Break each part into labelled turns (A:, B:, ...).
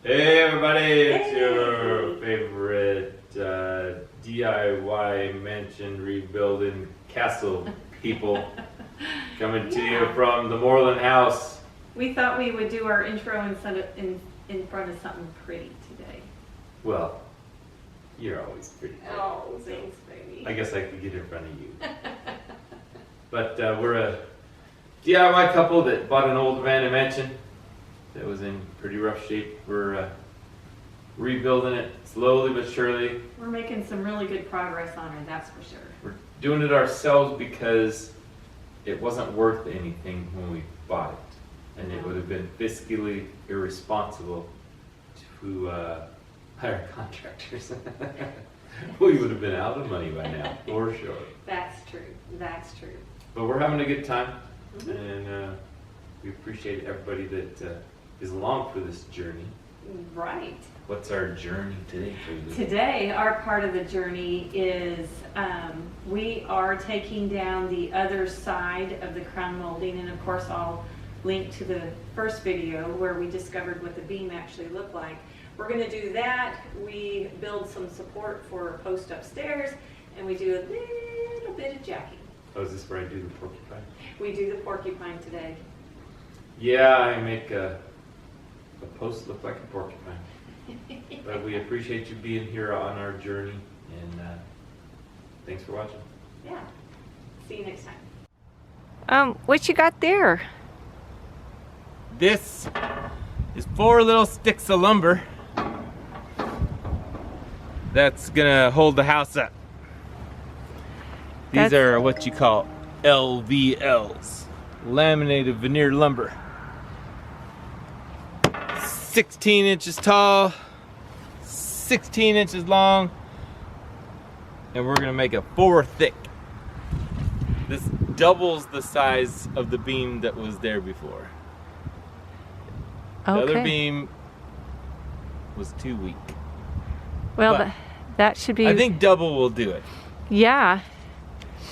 A: Hey everybody, it's your favorite DIY mansion rebuilding castle people coming to you from the Mooreland House.
B: We thought we would do our intro in front of something pretty today.
A: Well, you're always pretty.
B: Oh, thanks, baby.
A: I guess I could get in front of you. But we're a DIY couple that bought an old abandoned mansion that was in pretty rough shape. We're rebuilding it slowly but surely.
B: We're making some really good progress on it, that's for sure.
A: We're doing it ourselves because it wasn't worth anything when we bought it. And it would have been fiscally irresponsible to hire contractors. We would have been out of money by now, for sure.
B: That's true, that's true.
A: But we're having a good time, and we appreciate everybody that is along for this journey.
B: Right.
A: What's our journey today for you?
B: Today, our part of the journey is we are taking down the other side of the crown molding, and of course I'll link to the first video where we discovered what the beam actually looked like. We're going to do that. We build some support for a post upstairs, and we do a little bit of jacking.
A: Oh, is this where I do the porcupine?
B: We do the porcupine today.
A: Yeah, I make a post look like a porcupine. But we appreciate you being here on our journey, and thanks for watching.
B: Yeah. See you next time.
C: What you got there?
A: This is 4 little sticks of lumber that's gonna hold the house up. These are what you call LVLs, laminated veneer lumber. 16 inches tall, 16 inches long, and we're gonna make it 4 thick. This doubles the size of the beam that was there before. The other beam was too weak.
C: Well, that should be...
A: I think double will do it.
C: Yeah.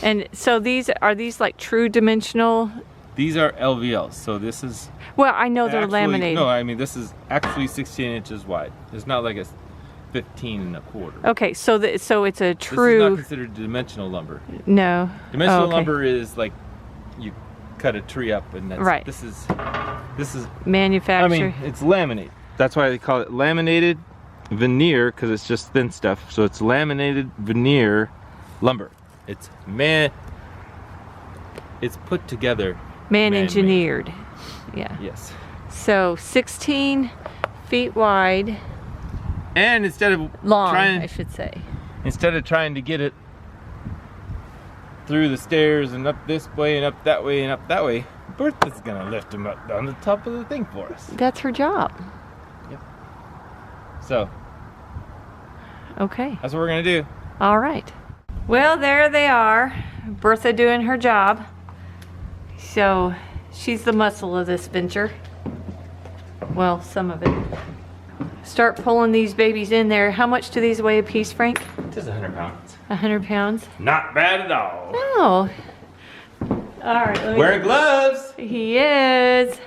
C: And so are these like true dimensional?
A: These are LVLs, so this is...
C: Well, I know they're laminated.
A: No, I mean this is actually 16 inches wide. It's not like a 15 1/4.
C: Okay, so it's a true...
A: This is not considered dimensional lumber.
C: No.
A: Dimensional lumber is like you cut a tree up, and that's...
C: Right.
A: This is
C: manufactured.
A: I mean, it's laminate. That's why they call it laminated veneer, because it's just thin stuff. So it's laminated veneer lumber. It's put together.
C: Man-engineered. Yeah.
A: Yes.
C: So 16 feet wide.
A: And instead of
C: long, I should say.
A: Instead of trying to get it through the stairs and up this way and up that way and up that way, Bertha's gonna lift them up on the top of the thing for us.
C: That's her job.
A: Yep. So.
C: Okay.
A: That's what we're gonna do.
C: All right. Well, there they are. Bertha doing her job. So she's the muscle of this venture. Well, some of it. Start pulling these babies in there. How much do these weigh a piece, Frank?
A: Just 100 pounds.
C: 100 pounds?
A: Not bad at all.
C: No. All right.
A: Wear gloves.
C: He is.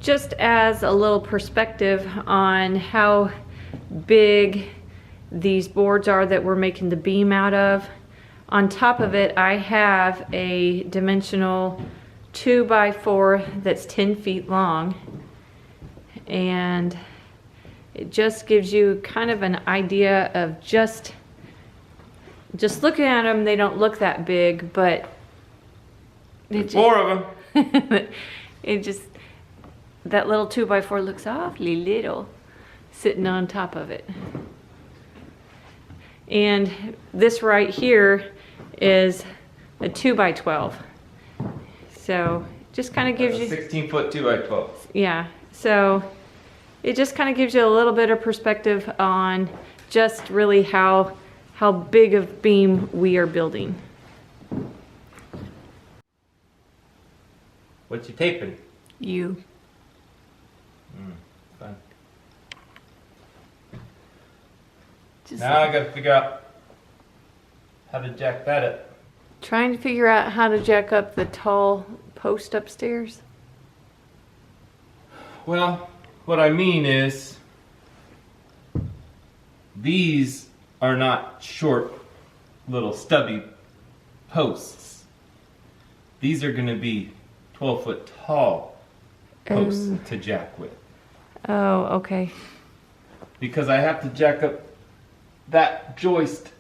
C: just as a little perspective on how big these boards are that we're making the beam out of. On top of it, I have a dimensional 2x4 that's 10 feet long, and it just gives you kind of an idea of just looking at them. They don't look that big, but
A: There's 4 of them.
C: it just, that little 2x4 looks awfully little sitting on top of it. And this right here is a 2x12. So just kind of gives you
A: 16-foot 2x12.
C: Yeah, so it just kind of gives you a little bit of perspective on just really how big of beam we are building.
A: What you taping?
C: You.
A: Fun.
C: Just
A: Now I gotta figure out how to jack that up.
C: trying to figure out how to jack up the tall post upstairs.
A: Well, what I mean is, these are not short, little stubby posts. These are going to be 12-foot tall posts to jack with.
C: Oh, okay.
A: Because I have to jack up, that joist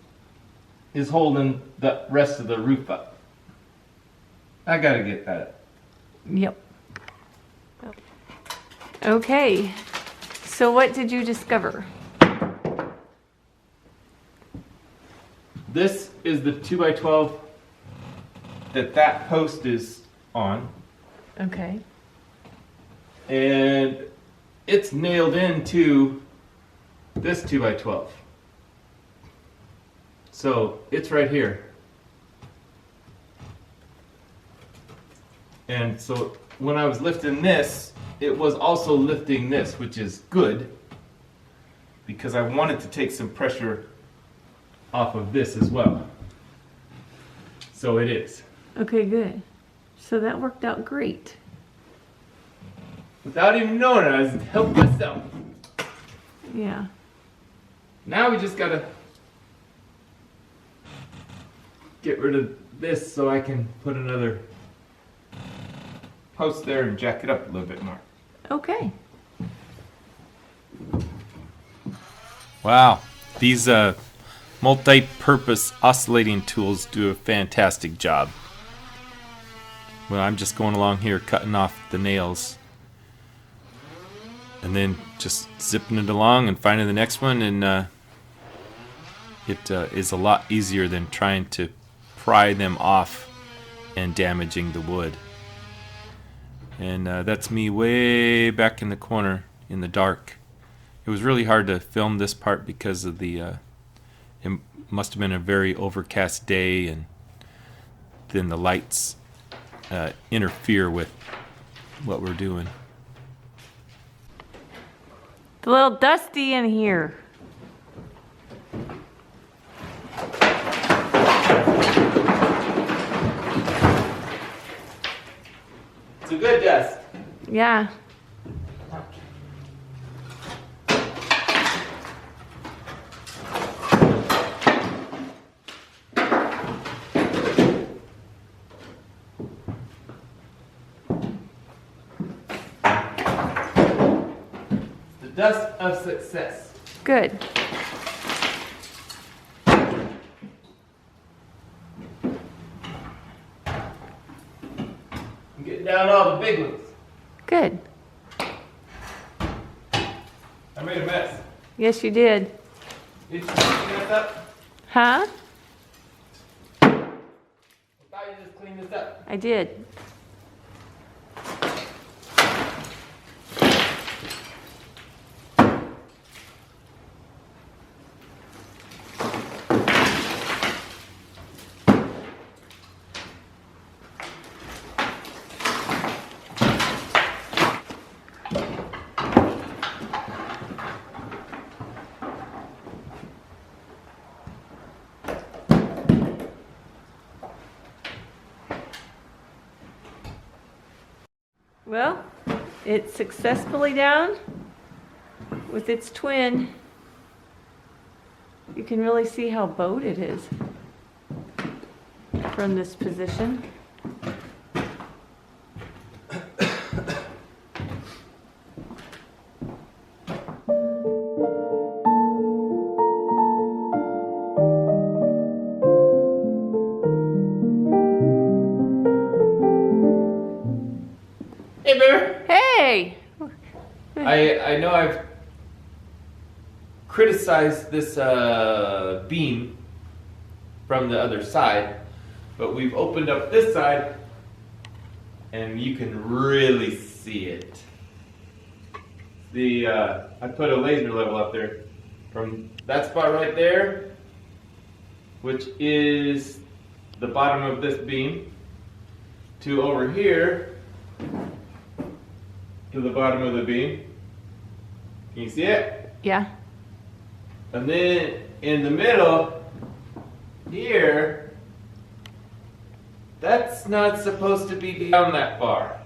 A: is holding the rest of the roof up. I got to get that up.
C: Yep. Okay, so what did you discover?
A: This is the 2x12 that post is on,
C: Okay.
A: and it's nailed into this 2x12. So it's right here. And so when I was lifting this, it was also lifting this, which is good, because I wanted to take some pressure off of this as well. So it is.
C: Okay, good. So that worked out great.
A: Without even knowing it, I was helping myself.
C: Yeah.
A: Now we just gotta get rid of this so I can put another post there and jack it up a little bit more.
C: Okay.
A: Wow, these multi-purpose oscillating tools do a fantastic job. Well, I'm just going along here cutting off the nails and then just zipping it along and finding the next one, and it is a lot easier than trying to pry them off and damaging the wood. And that's me way back in the corner in the dark. It was really hard to film this part because of the it must have been a very overcast day, and then the lights interfere with what we're doing.
C: It's a little dusty in here.
A: It's a good dust.
C: Yeah.
A: The dust of success.
C: Good.
A: I'm getting down all the big ones.
C: Good.
A: I made a mess.
C: Yes, you did.
A: Did you clean this up?
C: Huh?
A: I thought you just cleaned this up.
C: I did. Well, it's successfully down with its twin. You can really see how bowed it is from this position.
A: Hey, baby.
C: Hey!
A: I know I've criticized this beam from the other side, but we've opened up this side and you can really see it. I put a laser level up there from that spot right there, which is the bottom of this beam, to over here to the bottom of the beam. Can you see it?
C: Yeah.
A: And then in the middle here, that's not supposed to be down that far.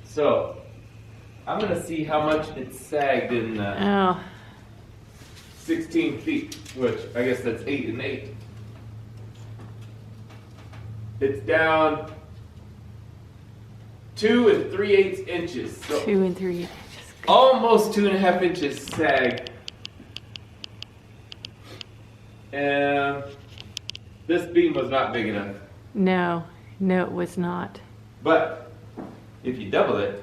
A: So I'm gonna see how much it sagged in
C: Oh.
A: 16 feet, which I guess that's 8 and 8. It's down 2 3/8 inches. So
C: 2 and 3 inches.
A: almost 2.5 inches sag. And this beam was not big enough.
C: No, no, it was not.
A: But if you double it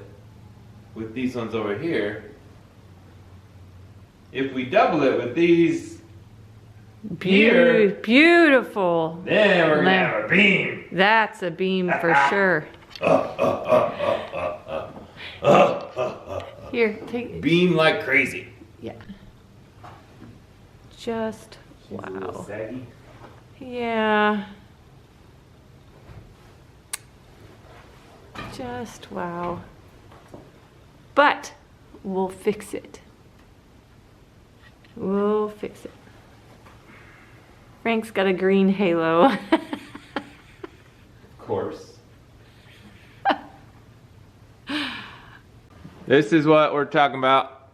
A: with these ones over here, if we double it with these here,
C: Beautiful.
A: then we're gonna have a beam.
C: That's a beam for sure. Here, take.
A: Beam like crazy.
C: Yeah. Just
A: She's a little
C: wow.
A: saggy.
C: Yeah. Just wow. But we'll fix it. We'll fix it. Frank's got a green halo.
A: Of course. This is what we're talking about.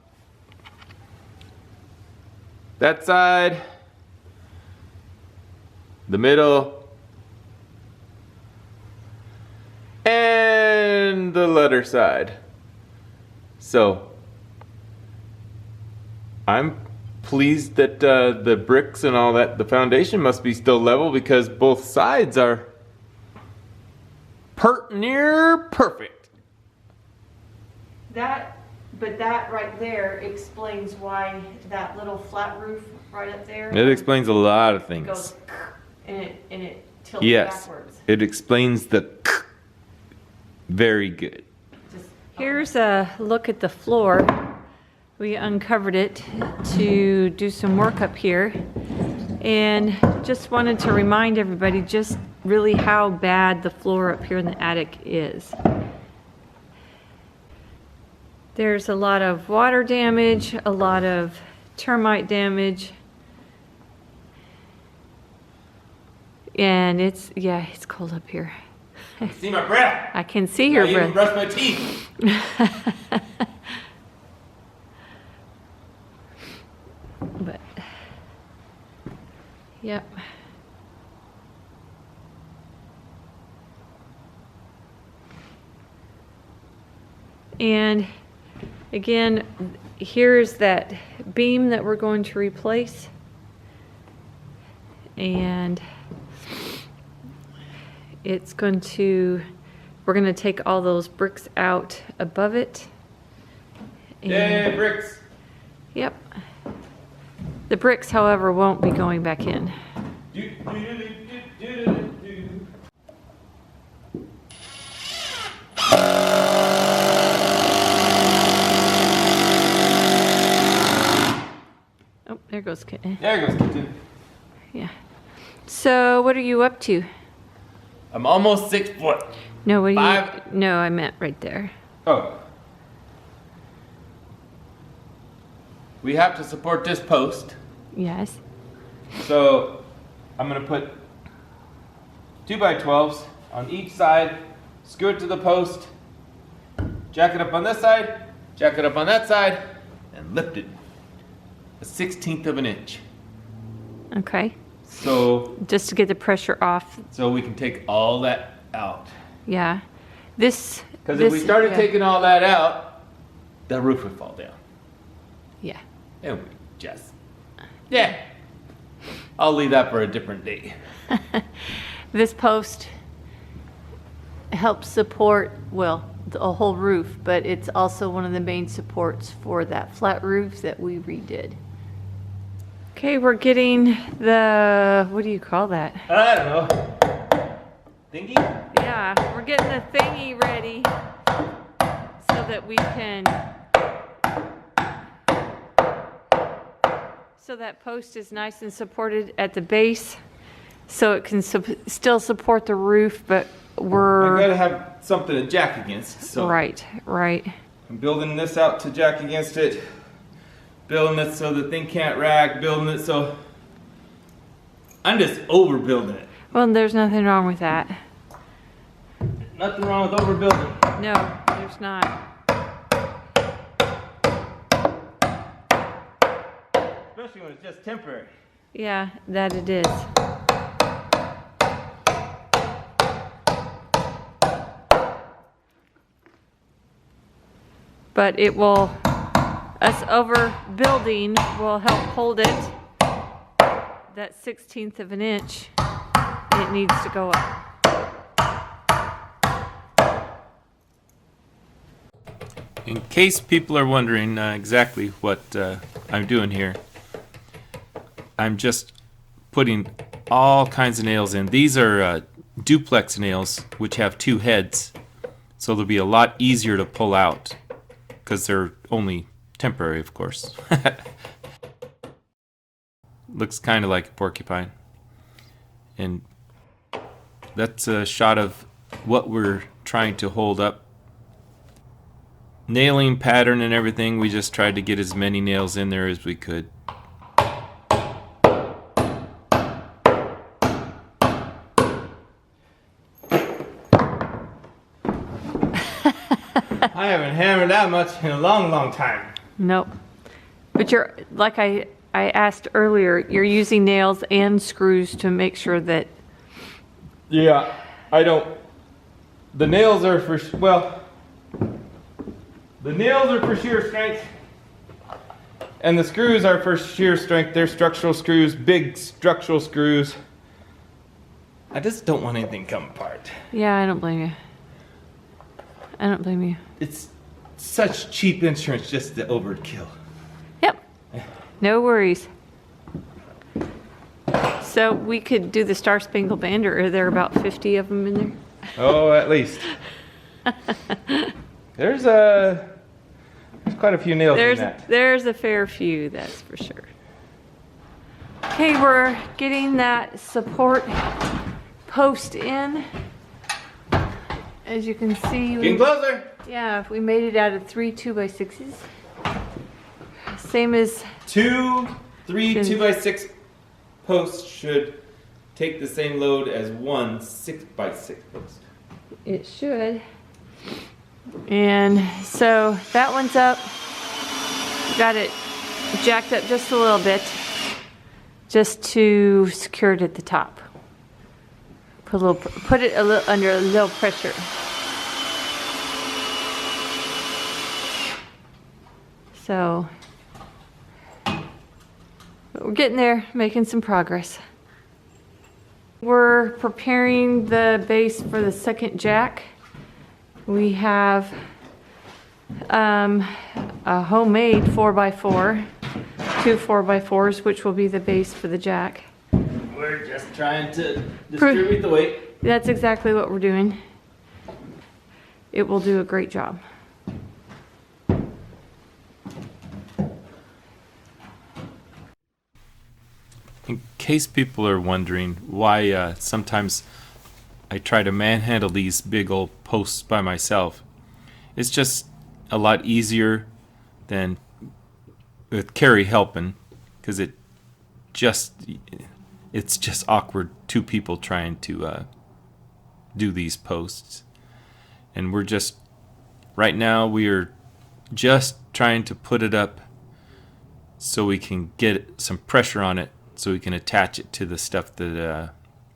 A: That side, the middle, and the letter side. So, I'm pleased that the bricks and all that, the foundation must be still level because both sides are near perfect.
C: But that right there explains why that little flat roof right up there
A: It explains a lot of things.
C: goes and it tilts
A: Yes,
C: backwards.
A: it explains the very good.
C: Here's a look at the floor. We uncovered it to do some work up here, and just wanted to remind everybody just really how bad the floor up here in the attic is. There's a lot of water damage, a lot of termite damage, and it's cold up here.
A: See my breath.
C: I can see your
A: I even
C: breath.
A: brush my teeth.
C: But, yep. And again, here's that beam that we're going to replace. And it's going to, we're going to take all those bricks out above it.
A: Yay, bricks.
C: Yep. The bricks, however, won't be going back in. Oh, there goes Kitten.
A: There goes Kitten.
C: Yeah. So, what are you up to?
A: I'm almost 6 foot.
C: No, what are you?
A: 5.
C: No, I meant right there.
A: Oh. We have to support this post.
C: Yes.
A: So I'm gonna put 2x12s on each side, screw it to the post, jack it up on this side, jack it up on that side, and lift it. 1/16 of an inch.
C: Okay.
A: So
C: Just to get the pressure off.
A: we can take all that out.
C: Yeah. This.
A: Because if we started
C: yeah.
A: taking all that out, the roof would fall down.
C: Yeah.
A: And we just, yeah. I'll leave that for a different day.
C: This post helps support, well, the whole roof, but it's also one of the main supports for that flat roof that we redid. Okay, we're getting the, what do you call that?
A: I don't know. Thingy?
C: Yeah, we're getting the thingy ready so that we can, so that post is nice and supported at the base, so it can still support the roof, but
A: I
C: we're,
A: gotta have something to jack against. So
C: right.
A: I'm building this out to jack against it. Building it so the thing can't rag. Building it so I'm just overbuilding it.
C: Well, there's nothing wrong with that.
A: Nothing wrong with overbuilding.
C: No, there's not.
A: Especially when it's just temporary.
C: Yeah, that it is. But it will, us overbuilding will help hold it. That 1/16 of an inch, it needs to go up.
A: In case people are wondering exactly what I'm doing here, I'm just putting all kinds of nails in. These are duplex nails, which have 2 heads, so they'll be a lot easier to pull out because they're only temporary, of course. Looks kind of like a porcupine. And that's a shot of what we're trying to hold up. Nailing pattern and everything, we just tried to get as many nails in there as we could. I haven't hammered that much in a long time.
C: Nope. But you're, like I asked earlier, you're using nails and screws to make sure that.
A: Yeah, I don't. The nails are for, well, the nails are for shear strength, and the screws are for shear strength. They're structural screws, big structural screws. I just don't want anything to come apart.
C: Yeah, I don't blame you. I don't blame you.
A: It's such cheap insurance just to overkill.
C: Yep. No worries. So we could do the Star Spangled Banner. Are there about 50 of them in there?
A: Oh, at least. There's quite a few nails in that.
C: There's a fair few, that's for sure. Okay, we're getting that support post in. As you can see,
A: Getting closer.
C: yeah, we made it out of 3 2x6s. Same as
A: 2, 3 2x6 posts should take the same load as 1 6x6 post.
C: it should. And so that one's up. Got it jacked up just a little bit, just to secure it at the top. Put it a little under a little pressure. So we're getting there, making some progress. We're preparing the base for the second jack. We have a homemade 4x4, 2 4x4s, which will be the base for the jack.
A: We're just trying to distribute the weight.
C: That's exactly what we're doing. It will do a great job.
A: In case people are wondering why sometimes I try to manhandle these big old posts by myself, it's just a lot easier than with Carrie helping, because it's just awkward, 2 people trying to do these posts. And we're just, right now we are just trying to put it up so we can get some pressure on it so we can attach it to the stuff that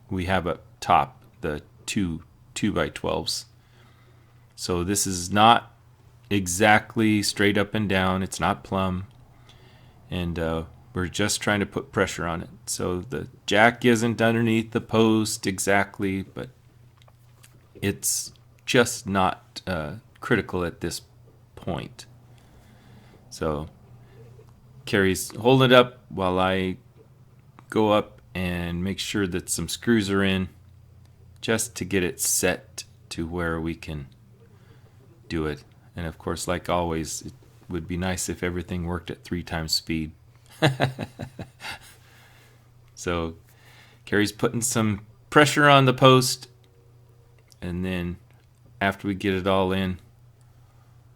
A: we have up top, the two 2x12s. So this is not exactly straight up and down, it's not plumb, and we're just trying to put pressure on it. So the jack isn't underneath the post exactly, but it's just not critical at this point. So Carrie's holding it up while I go up and make sure that some screws are in, just to get it set to where we can do it. And of course, like always, it would be nice if everything worked at 3 times speed. So Carrie's putting some pressure on the post, and then after we get it all in,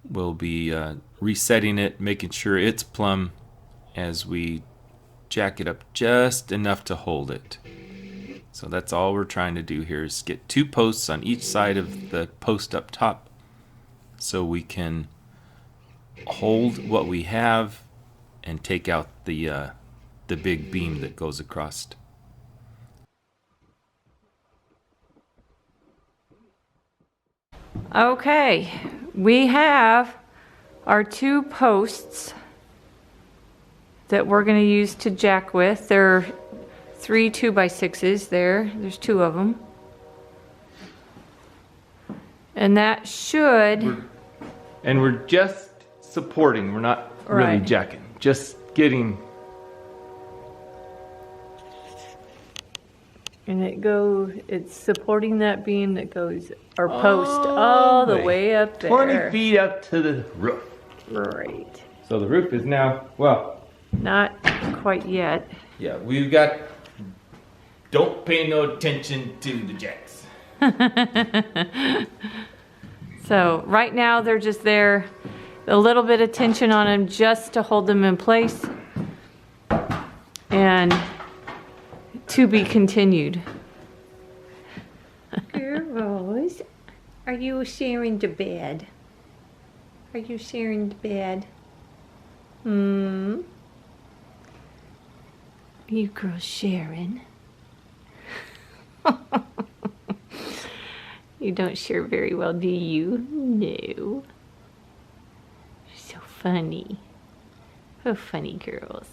A: we'll be resetting it, making sure it's plumb as we jack it up just enough to hold it. So that's all we're trying to do here, is get 2 posts on each side of the post up top so we can hold what we have and take out the big beam that goes across.
C: Okay, we have our 2 posts that we're going to use to jack with. There are 3 2x6s there. There's 2 of them. And that should...
A: And we're just supporting, we're not really
C: Right.
A: jacking, just getting.
C: And it's supporting that beam that goes, or post, all the way up there.
A: 20 feet up to the roof.
C: Right.
A: So the roof is now, well,
C: Not quite yet.
A: yeah, we've got, don't pay no attention to the jacks.
C: So right now they're just there, a little bit of tension on them just to hold them in place, and to be continued. Girls, are you sharing the bed? Are you sharing the bed? You girls sharing? You don't share very well, do you? No. You're so funny. Oh, funny girls.